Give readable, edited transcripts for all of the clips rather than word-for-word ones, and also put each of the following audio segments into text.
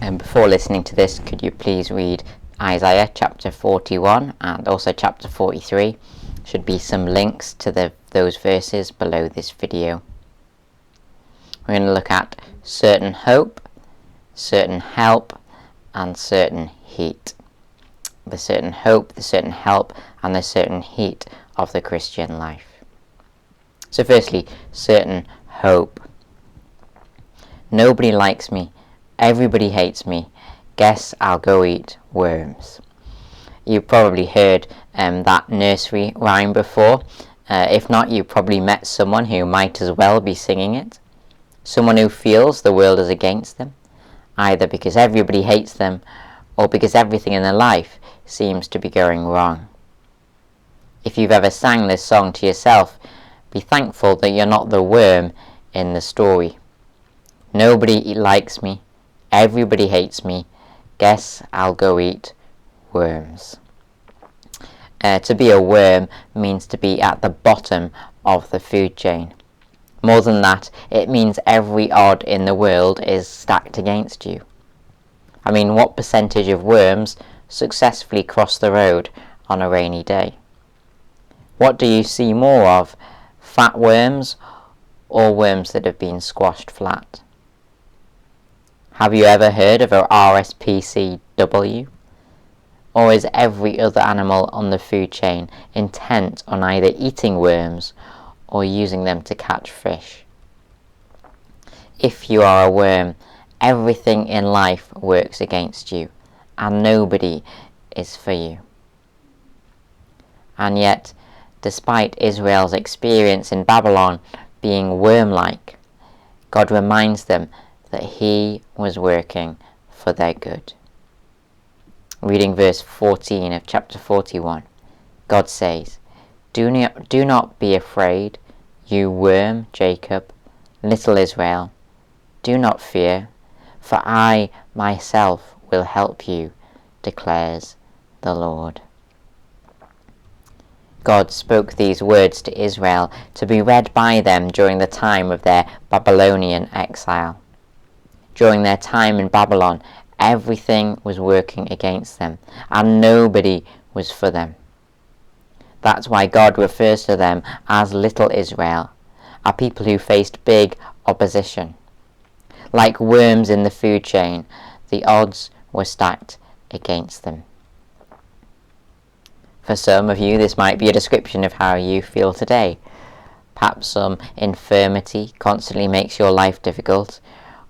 And before listening to this, could you please read Isaiah chapter 41 and also chapter 43? Should be some links to those verses below this video. We're going to look at certain hope, certain help, and certain heat. The certain hope, the certain help, and the certain heat of the Christian life. So firstly, certain hope. Nobody likes me. Everybody hates me. Guess I'll go eat worms. You've probably heard that nursery rhyme before. If not, you probably met someone who might as well be singing it. Someone who feels the world is against them, either because everybody hates them or because everything in their life seems to be going wrong. If you've ever sang this song to yourself, be thankful that you're not the worm in the story. Nobody likes me. Everybody hates me. Guess I'll go eat worms. To be a worm means to be at the bottom of the food chain. More than that, it means every odd in the world is stacked against you. I mean, what percentage of worms successfully cross the road on a rainy day? What do you see more of, fat worms or worms that have been squashed flat? Have you ever heard of a RSPCW? Or is every other animal on the food chain intent on either eating worms or using them to catch fish? If you are a worm, everything in life works against you, and nobody is for you. And yet, despite Israel's experience in Babylon being worm-like, God reminds them that He was working for their good. Reading verse 14 of chapter 41, God says, Do not be afraid, you worm Jacob, little Israel. Do not fear, for I myself will help you, declares the Lord. God spoke these words to Israel to be read by them during the time of their Babylonian exile. During their time in Babylon, everything was working against them, and nobody was for them. That's why God refers to them as little Israel, a people who faced big opposition. Like worms in the food chain, the odds were stacked against them. For some of you, this might be a description of how you feel today. Perhaps some infirmity constantly makes your life difficult,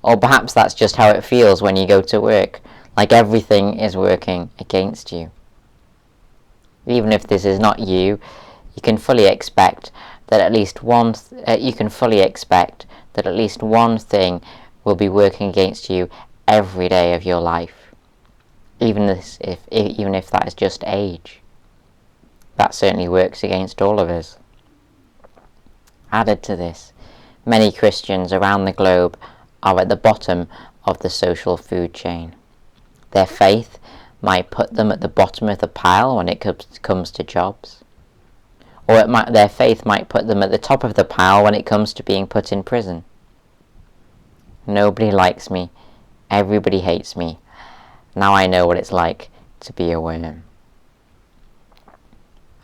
or perhaps that's just how it feels when you go to work, like everything is working against you. Even if this is not you, you can fully expect that at least one thing will be working against you every day of your life, even if that is just age. That certainly works against all of us. Added to this, many Christians around the globe are at the bottom of the social food chain. Their faith might put them at the bottom of the pile when it comes to jobs. Or their faith might put them at the top of the pile when it comes to being put in prison. Nobody likes me. Everybody hates me. Now I know what it's like to be a worm.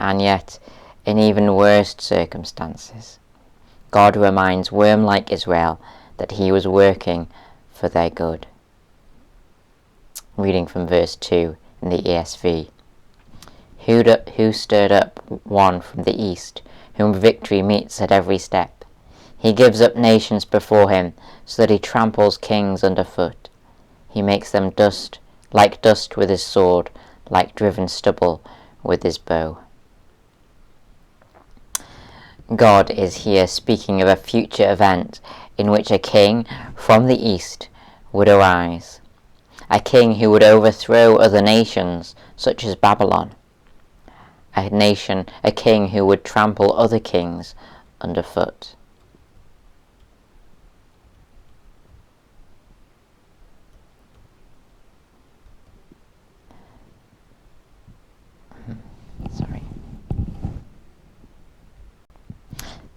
And yet, in even worse circumstances, God reminds worm-like Israel that He was working for their good. Reading from verse 2 in the ESV. Who stirred up one from the east, whom victory meets at every step? He gives up nations before Him, so that He tramples kings underfoot. He makes them dust with His sword, like driven stubble with His bow. God is here speaking of a future event in which a king from the east would arise, a king who would overthrow other nations such as Babylon, a king who would trample other kings underfoot.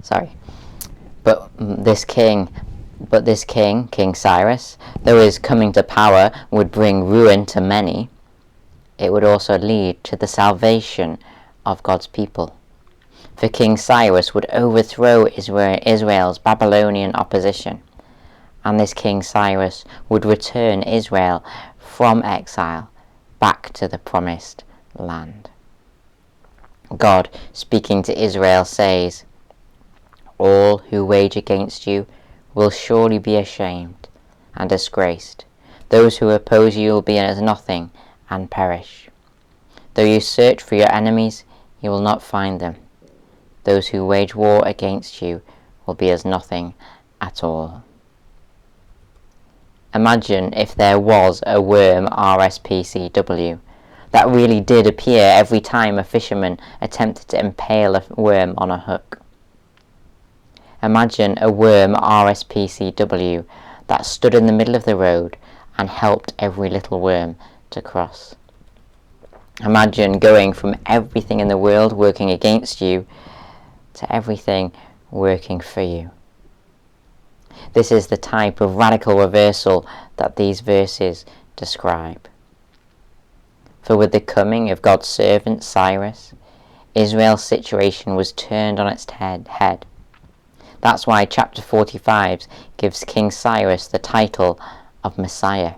Sorry. But this king But this king, King Cyrus, though his coming to power would bring ruin to many, it would also lead to the salvation of God's people. For King Cyrus would overthrow Israel's Babylonian opposition, and this King Cyrus would return Israel from exile back to the promised land. God, speaking to Israel, says, "All who wage against you will surely be ashamed and disgraced. Those who oppose you will be as nothing and perish. Though you search for your enemies, you will not find them. Those who wage war against you will be as nothing at all." Imagine if there was a worm RSPCW that really did appear every time a fisherman attempted to impale a worm on a hook. Imagine a worm RSPCW that stood in the middle of the road and helped every little worm to cross. Imagine going from everything in the world working against you to everything working for you. This is the type of radical reversal that these verses describe. For with the coming of God's servant Cyrus, Israel's situation was turned on its head. That's why chapter 45 gives King Cyrus the title of Messiah,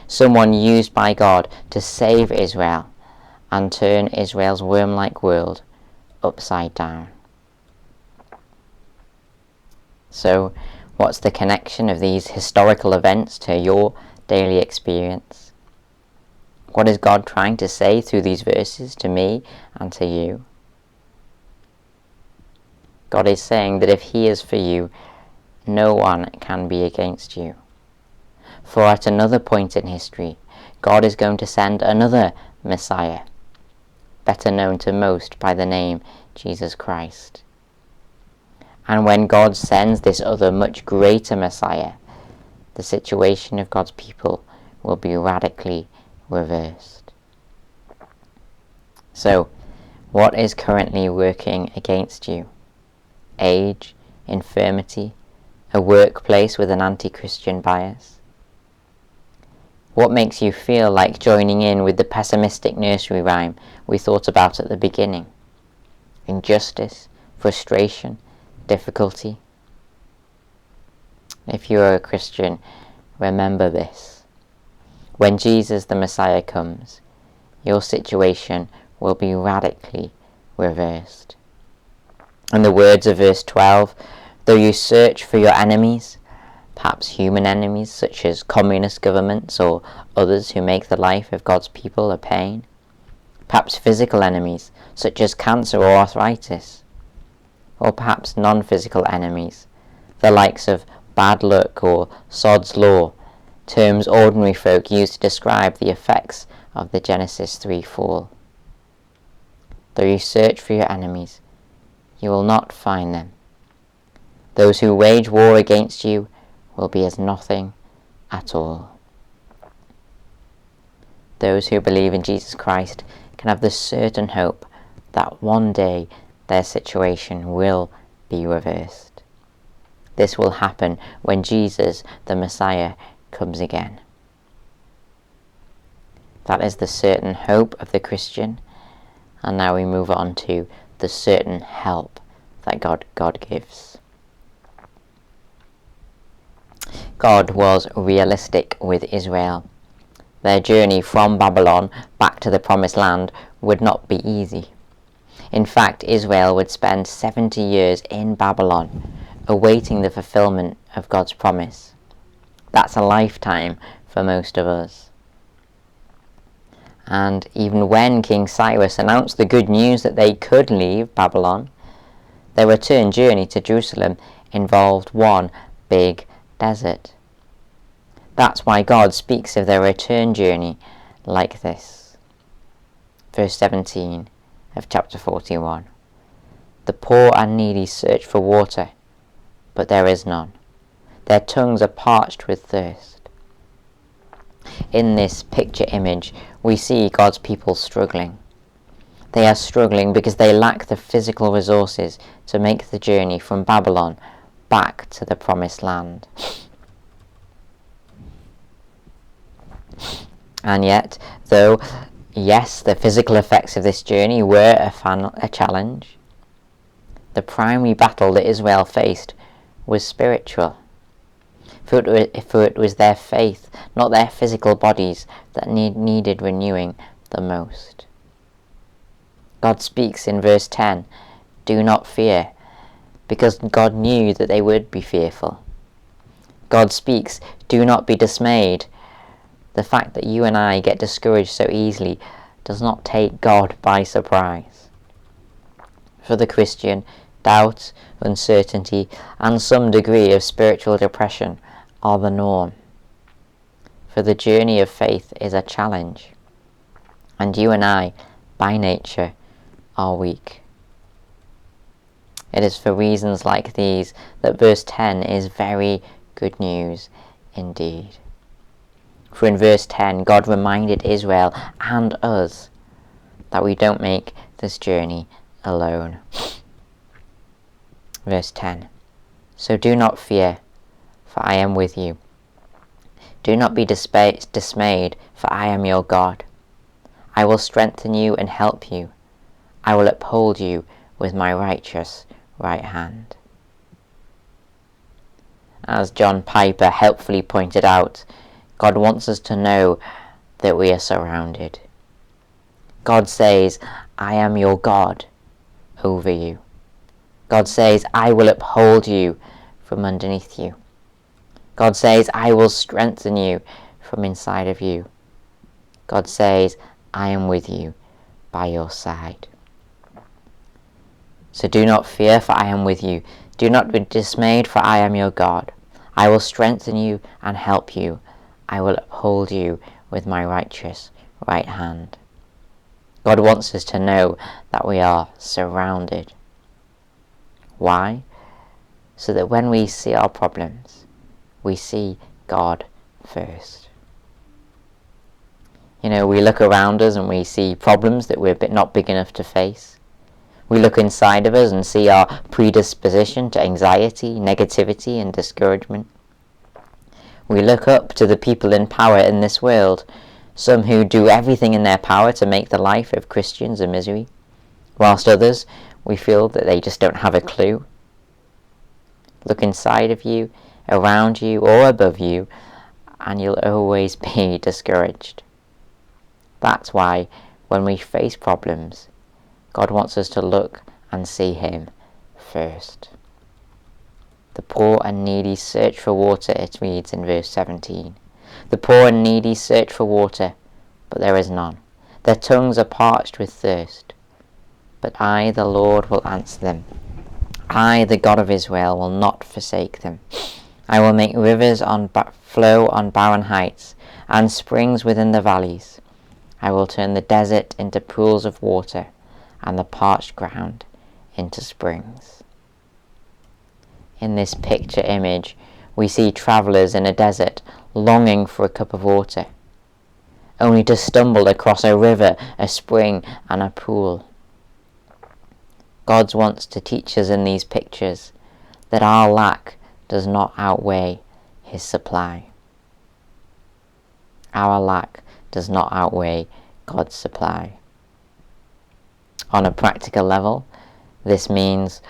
someone used by God to save Israel and turn Israel's worm-like world upside down. So, what's the connection of these historical events to your daily experience? What is God trying to say through these verses to me and to you? God is saying that if He is for you, no one can be against you. For at another point in history, God is going to send another Messiah, better known to most by the name Jesus Christ. And when God sends this other much greater Messiah, the situation of God's people will be radically reversed. So, what is currently working against you? Age, infirmity, a workplace with an anti-Christian bias? What makes you feel like joining in with the pessimistic nursery rhyme we thought about at the beginning? Injustice, frustration, difficulty? If you are a Christian, remember this. When Jesus the Messiah comes, your situation will be radically reversed. In the words of verse 12, though you search for your enemies, perhaps human enemies such as communist governments or others who make the life of God's people a pain, perhaps physical enemies such as cancer or arthritis, or perhaps non-physical enemies, the likes of bad luck or Sod's law, terms ordinary folk use to describe the effects of the Genesis 3 fall. Though you search for your enemies, you will not find them. Those who wage war against you will be as nothing at all. Those who believe in Jesus Christ can have the certain hope that one day their situation will be reversed. This will happen when Jesus, the Messiah, comes again. That is the certain hope of the Christian. And now we move on to the certain help that God gives. God was realistic with Israel. Their journey from Babylon back to the Promised Land would not be easy. In fact, Israel would spend 70 years in Babylon, awaiting the fulfillment of God's promise. That's a lifetime for most of us. And even when King Cyrus announced the good news that they could leave Babylon, their return journey to Jerusalem involved one big desert. That's why God speaks of their return journey like this. Verse 17 of chapter 41. The poor and needy search for water, but there is none. Their tongues are parched with thirst. In this picture image, we see God's people struggling. They are struggling because they lack the physical resources to make the journey from Babylon back to the promised land. And yet, though, yes, the physical effects of this journey were a challenge, the primary battle that Israel faced was spiritual. For it was their faith, not their physical bodies, that needed renewing the most. God speaks in verse 10, "Do not fear," because God knew that they would be fearful. God speaks, "Do not be dismayed." The fact that you and I get discouraged so easily does not take God by surprise. For the Christian, doubt, uncertainty, and some degree of spiritual depression are the norm. For the journey of faith is a challenge, and you and I, by nature, are weak. It is for reasons like these that verse 10 is very good news indeed. For in verse 10, God reminded Israel and us that we don't make this journey alone. Verse 10, "So do not fear, for I am with you. Do not be dismayed, for I am your God. I will strengthen you and help you. I will uphold you with my righteous right hand." As John Piper helpfully pointed out, God wants us to know that we are surrounded. God says, "I am your God," over you. God says, "I will uphold you from underneath you." God says, "I will strengthen you from inside of you." God says, "I am with you by your side." So do not fear, for I am with you. Do not be dismayed, for I am your God. I will strengthen you and help you. I will uphold you with my righteous right hand. God wants us to know that we are surrounded. Why? So that when we see our problems, we see God first. We look around us and we see problems that we're not big enough to face. We look inside of us and see our predisposition to anxiety, negativity, and discouragement. We look up to the people in power in this world, some who do everything in their power to make the life of Christians a misery, whilst others, we feel that they just don't have a clue. Look inside of you, around you, or above you, and you'll always be discouraged. That's why, when we face problems, God wants us to look and see Him first. The poor and needy search for water, it reads in verse 17. The poor and needy search for water, but there is none. Their tongues are parched with thirst. But I, the Lord, will answer them. I, the God of Israel, will not forsake them. I will make rivers flow on barren heights, and springs within the valleys. I will turn the desert into pools of water, and the parched ground into springs. In this picture image, we see travellers in a desert longing for a cup of water, only to stumble across a river, a spring, and a pool. God wants to teach us in these pictures that our lack does not outweigh His supply. Our lack does not outweigh God's supply. On a practical level, this means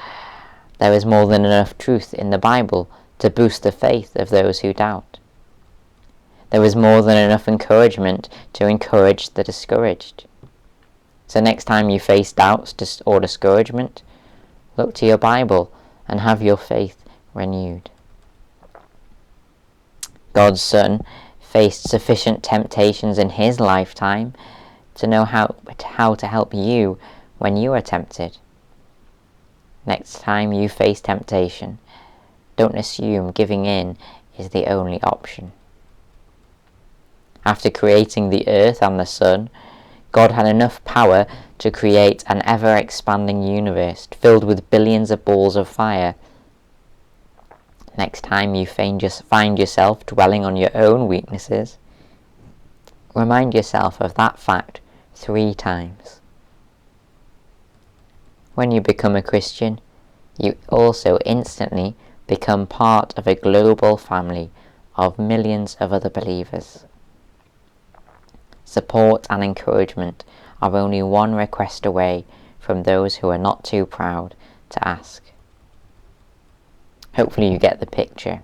there is more than enough truth in the Bible to boost the faith of those who doubt. There is more than enough encouragement to encourage the discouraged. So next time you face doubts or discouragement, look to your Bible and have your faith renewed. God's Son faced sufficient temptations in His lifetime to know how to help you when you are tempted. Next time you face temptation, don't assume giving in is the only option. After creating the earth and the sun, God had enough power to create an ever-expanding universe filled with billions of balls of fire. Next time you find yourself dwelling on your own weaknesses, remind yourself of that fact 3 times. When you become a Christian, you also instantly Become part of a global family of millions of other believers. Support and encouragement are only one request away from those who are not too proud to ask. Hopefully you get the picture.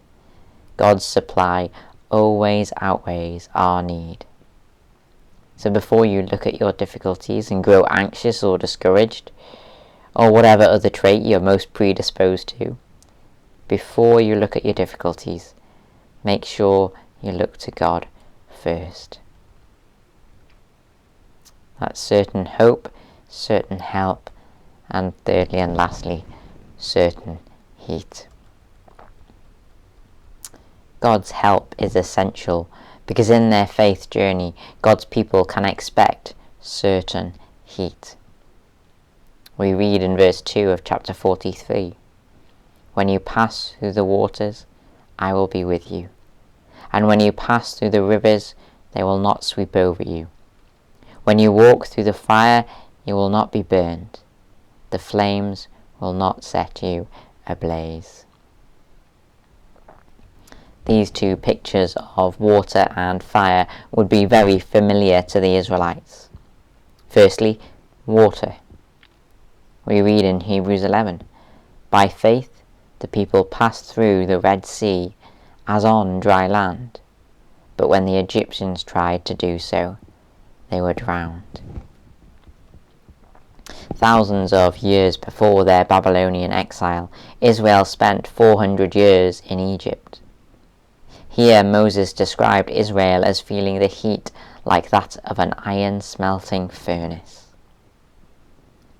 God's supply always outweighs our need. So before you look at your difficulties and grow anxious or discouraged, or whatever other trait you're most predisposed to, before you look at your difficulties, make sure you look to God first. That's certain hope, certain help, and thirdly and lastly, certain heat. God's help is essential because in their faith journey, God's people can expect certain heat. We read in verse 2 of chapter 43, "When you pass through the waters, I will be with you. And when you pass through the rivers, they will not sweep over you. When you walk through the fire, you will not be burned. The flames will not set you ablaze." These two pictures of water and fire would be very familiar to the Israelites. Firstly, water. We read in Hebrews 11, "By faith the people passed through the Red Sea as on dry land, but when the Egyptians tried to do so, they were drowned." Thousands of years before their Babylonian exile, Israel spent 400 years in Egypt. Here Moses described Israel as feeling the heat like that of an iron smelting furnace.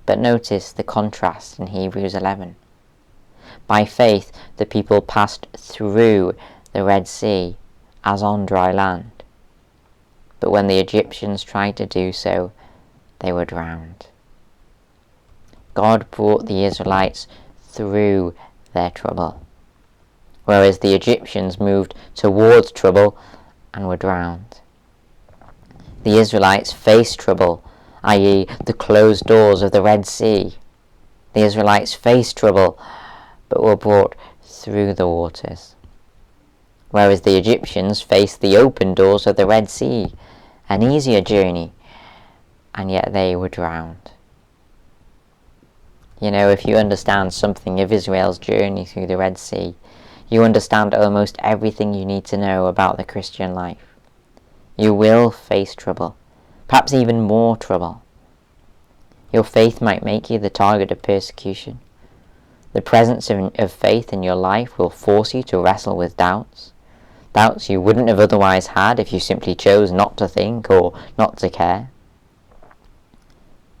But notice the contrast in Hebrews 11. By faith the people passed through the Red Sea as on dry land, but when the Egyptians tried to do so, they were drowned. God brought the Israelites through their trouble, whereas the Egyptians moved towards trouble and were drowned. The Israelites faced trouble, i.e. the closed doors of the Red Sea. The Israelites faced trouble, but were brought through the waters, whereas the Egyptians faced the open doors of the Red Sea, an easier journey, and yet they were drowned. You know, if you understand something of Israel's journey through the Red Sea, you understand almost everything you need to know about the Christian life. You will face trouble, perhaps even more trouble. Your faith might make you the target of persecution. The presence of faith in your life will force you to wrestle with doubts you wouldn't have otherwise had if you simply chose not to think or not to care.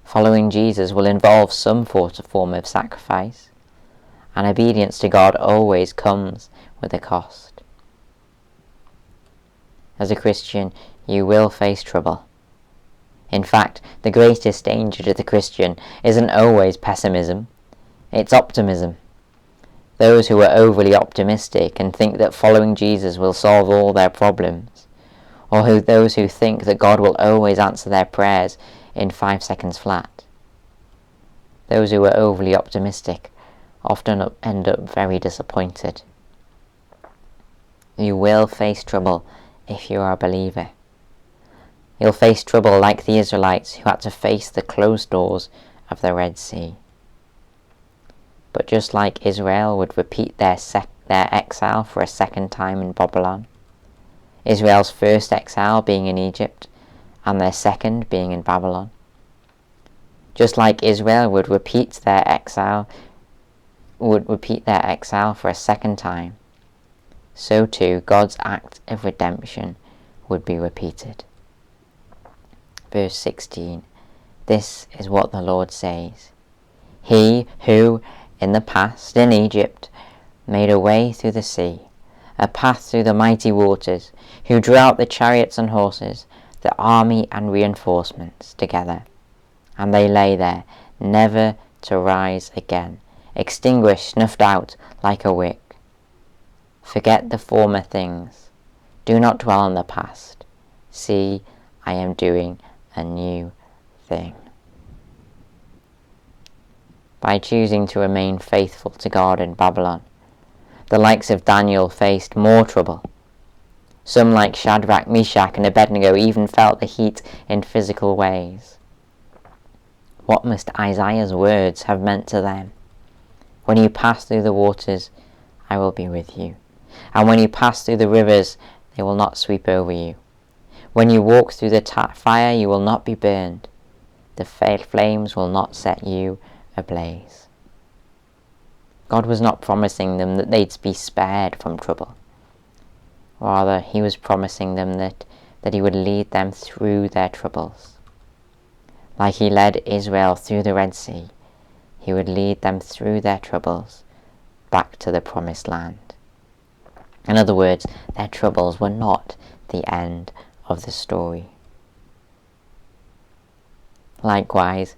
Following Jesus will involve some form of sacrifice, and obedience to God always comes with a cost. As a Christian, you will face trouble. In fact, the greatest danger to the Christian isn't always pessimism, it's optimism. Those who are overly optimistic and think that following Jesus will solve all their problems, or those who think that God will always answer their prayers in 5 seconds flat. Those who are overly optimistic often end up very disappointed. You will face trouble if you are a believer. You'll face trouble like the Israelites who had to face the closed doors of the Red Sea. But just like Israel would repeat their exile for a second time in Babylon, Israel's first exile being in Egypt and their second being in Babylon, just like Israel would repeat their exile for a second time, so too God's act of redemption would be repeated. Verse 16, "This is what the Lord says. He who, in the past, in Egypt, made a way through the sea, a path through the mighty waters, who drew out the chariots and horses, the army and reinforcements together, and they lay there, never to rise again, extinguished, snuffed out like a wick. Forget the former things. Do not dwell on the past. See, I am doing a new thing." By choosing to remain faithful to God in Babylon, The likes of Daniel faced more trouble. Some, like Shadrach, Meshach, and Abednego, even felt the heat in physical ways. What must Isaiah's words have meant to them? When you pass through the waters, I will be with you. And when you pass through the rivers, they will not sweep over you. When you walk through the fire, you will not be burned. The flames will not set you ablaze. God was not promising them that they'd be spared from trouble. Rather, he was promising them that he would lead them through their troubles. Like he led Israel through the Red Sea, he would lead them through their troubles back to the promised land. In other words, their troubles were not the end of the story. Likewise,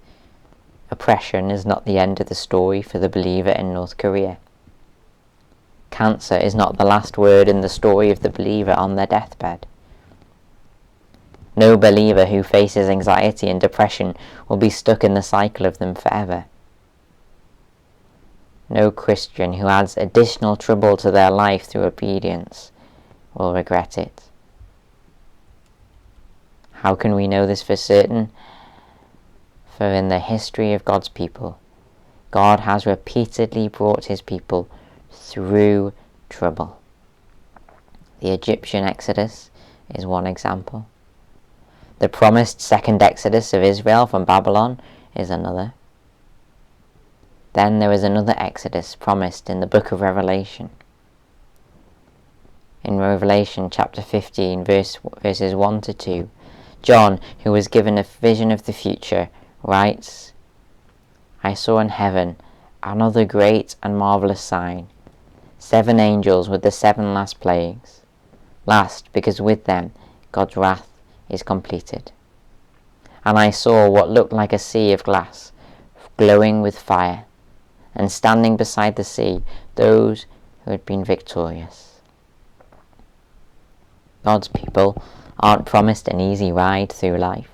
oppression is not the end of the story for the believer in North Korea. Cancer is not the last word in the story of the believer on their deathbed. No believer who faces anxiety and depression will be stuck in the cycle of them forever. No Christian who adds additional trouble to their life through obedience will regret it. How can we know this for certain? For in the history of God's people, God has repeatedly brought his people through trouble. The Egyptian Exodus is one example. The promised second Exodus of Israel from Babylon is another. Then there is another Exodus promised in the book of Revelation. In Revelation chapter 15, verses 1 to 2, John, who was given a vision of the future, writes, I saw in heaven another great and marvelous sign, 7 angels with the 7 last plagues. Last, because with them God's wrath is completed. And I saw what looked like a sea of glass, glowing with fire, and standing beside the sea, those who had been victorious. God's people aren't promised an easy ride through life.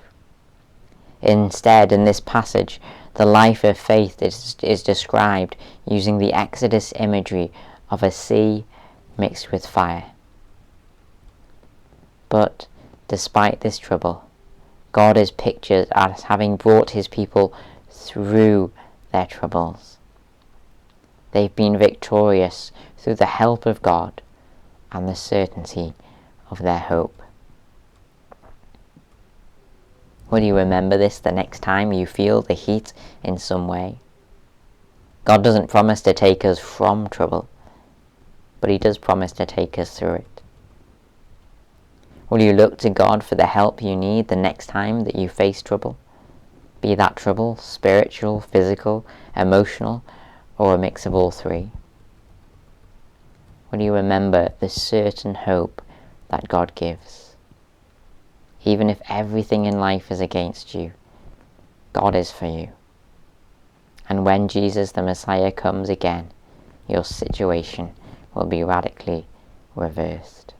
Instead, in this passage, the life of faith is described using the Exodus imagery of a sea mixed with fire. But despite this trouble, God is pictured as having brought his people through their troubles. They've been victorious through the help of God and the certainty of their hope. Will you remember this the next time you feel the heat in some way? God doesn't promise to take us from trouble, but he does promise to take us through it. Will you look to God for the help you need the next time that you face trouble? Be that trouble spiritual, physical, emotional, or a mix of all three? Will you remember the certain hope that God gives? Even if everything in life is against you, God is for you. And when Jesus the Messiah comes again, your situation will be radically reversed.